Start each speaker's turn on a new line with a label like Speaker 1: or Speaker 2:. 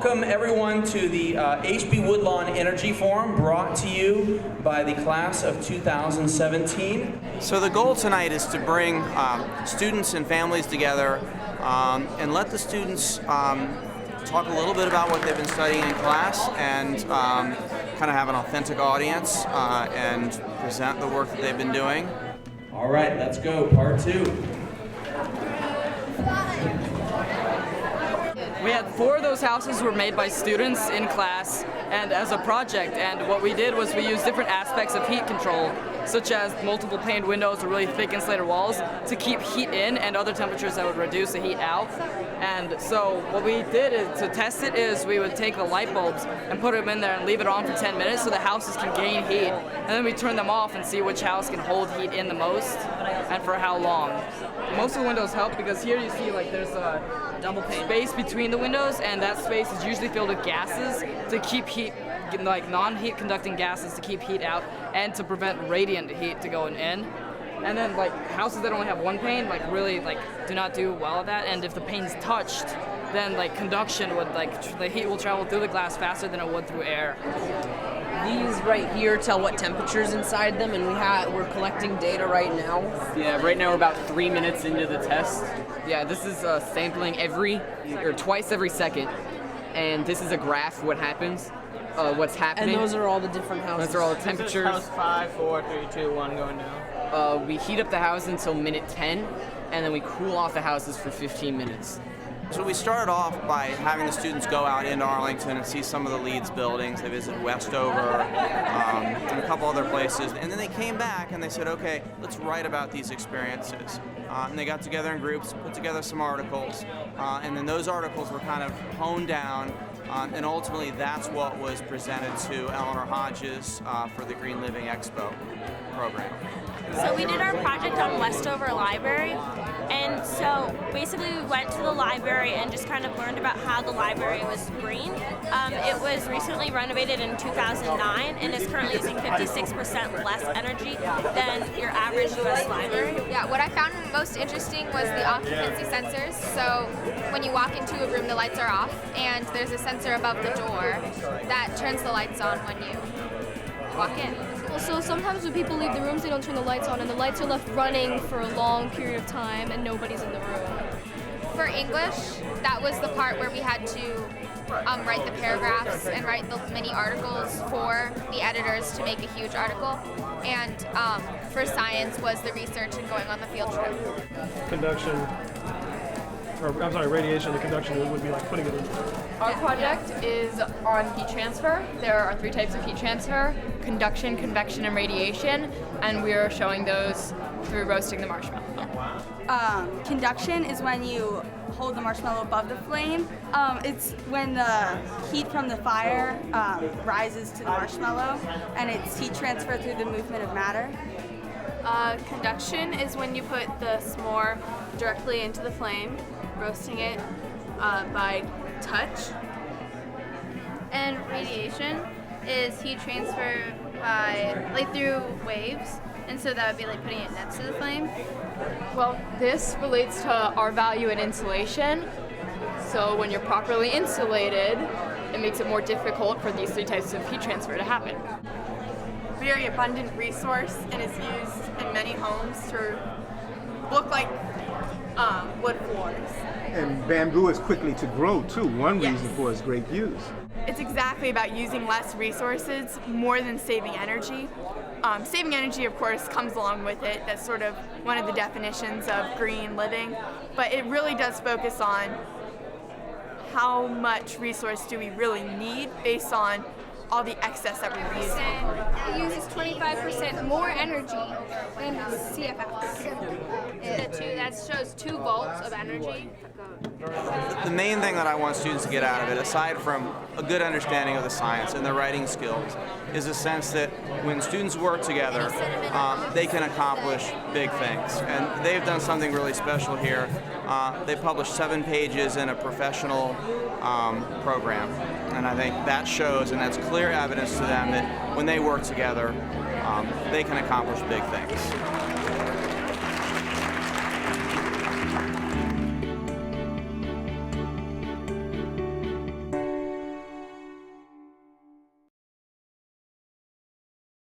Speaker 1: Welcome everyone to the HB Woodlawn Energy Forum, brought to you by the class of 2017. So the goal tonight is to bring students and families together and let the students talk a little bit about what they've been studying in class and kind of have an authentic audience and present the work that they've been doing. All right, let's go, part 2.
Speaker 2: We had 4 of those houses were made by students in class and as a project, and what we did was we used different aspects of heat control, such as multiple paned windows or really thick insulated walls to keep heat in and other temperatures that would reduce the heat out. And so what we did is, to test it, is we would take the light bulbs and put them in there and leave it on for 10 minutes so the houses can gain heat, and then we turn them off and see which house can hold heat in the most and for how long. Most of the windows help because here you see like there's a double pane space between the windows, and that space is usually filled with gases to keep heat, like non-heat conducting gases to keep heat out and to prevent radiant heat to go in. And then like houses that only have one pane like really like do not do well at that, and if the pane's touched, then like conduction would the heat will travel through the glass faster than it would through air.
Speaker 3: These right here tell what temperature's inside them, and we're collecting data right now.
Speaker 2: Yeah, right now we're about 3 minutes into the test. Yeah, this is sampling twice every second, and this is a graph of what happens, what's happening.
Speaker 3: And those are all the different houses.
Speaker 2: Those are all the temperatures.
Speaker 4: This is house 5, 4, 3, 2, 1 going down.
Speaker 2: We heat up the house until minute 10, and then we cool off the houses for 15 minutes.
Speaker 1: So we started off by having the students go out into Arlington and see some of the Leeds buildings. They visited Westover and a couple other places. And then they came back and they said, okay, let's write about these experiences. And they got together in groups, put together some articles, and then those articles were kind of honed down, and ultimately that's what was presented to Eleanor Hodges for the Green Living Expo program.
Speaker 5: So we did our project on Westover Library, and so basically we went to the library and just kind of learned about how the library was green. It was recently renovated in 2009 and is currently using 56% less energy than your average US library.
Speaker 6: Yeah, what I found most interesting was the occupancy sensors. So when you walk into a room, the lights are off, and there's a sensor above the door that turns the lights on when you walk in.
Speaker 7: Well, so sometimes when people leave the rooms, they don't turn the lights on, and the lights are left running for a long period of time, and nobody's in the room.
Speaker 6: For English, that was the part where we had to write the paragraphs and write the mini articles for the editors to make a huge article. And for science was the research and going on the field trip.
Speaker 8: Radiation and conduction would be like putting it in.
Speaker 9: Our project is on heat transfer. There are 3 types of heat transfer: conduction, convection, and radiation, and we are showing those through roasting the marshmallow.
Speaker 10: Conduction is when you hold the marshmallow above the flame. It's when the heat from the fire rises to the marshmallow, and it's heat transfer through the movement of matter.
Speaker 7: Conduction is when you put the s'more directly into the flame, roasting it by touch.
Speaker 6: And radiation is heat transfer by through waves, and so that would be like putting it next to the flame.
Speaker 9: Well, this relates to our value in insulation. So when you're properly insulated, it makes it more difficult for these 3 types of heat transfer to happen.
Speaker 11: Very abundant resource and is used in many homes to look like wood floors.
Speaker 12: And bamboo is quickly to grow too, one reason for its great use.
Speaker 11: It's exactly about using less resources more than saving energy. Saving energy, of course, comes along with it. That's sort of one of the definitions of green living. But it really does focus on how much resource do we really need based on all the excess that we use.
Speaker 7: It uses 25% more energy than CFS.
Speaker 6: That shows 2 volts of energy.
Speaker 1: The main thing that I want students to get out of it, aside from a good understanding of the science and their writing skills, is a sense that when students work together, they can accomplish big things. And they've done something really special here. They published 7 pages in a professional program. And I think that shows, and that's clear evidence to them that when they work together, they can accomplish big things.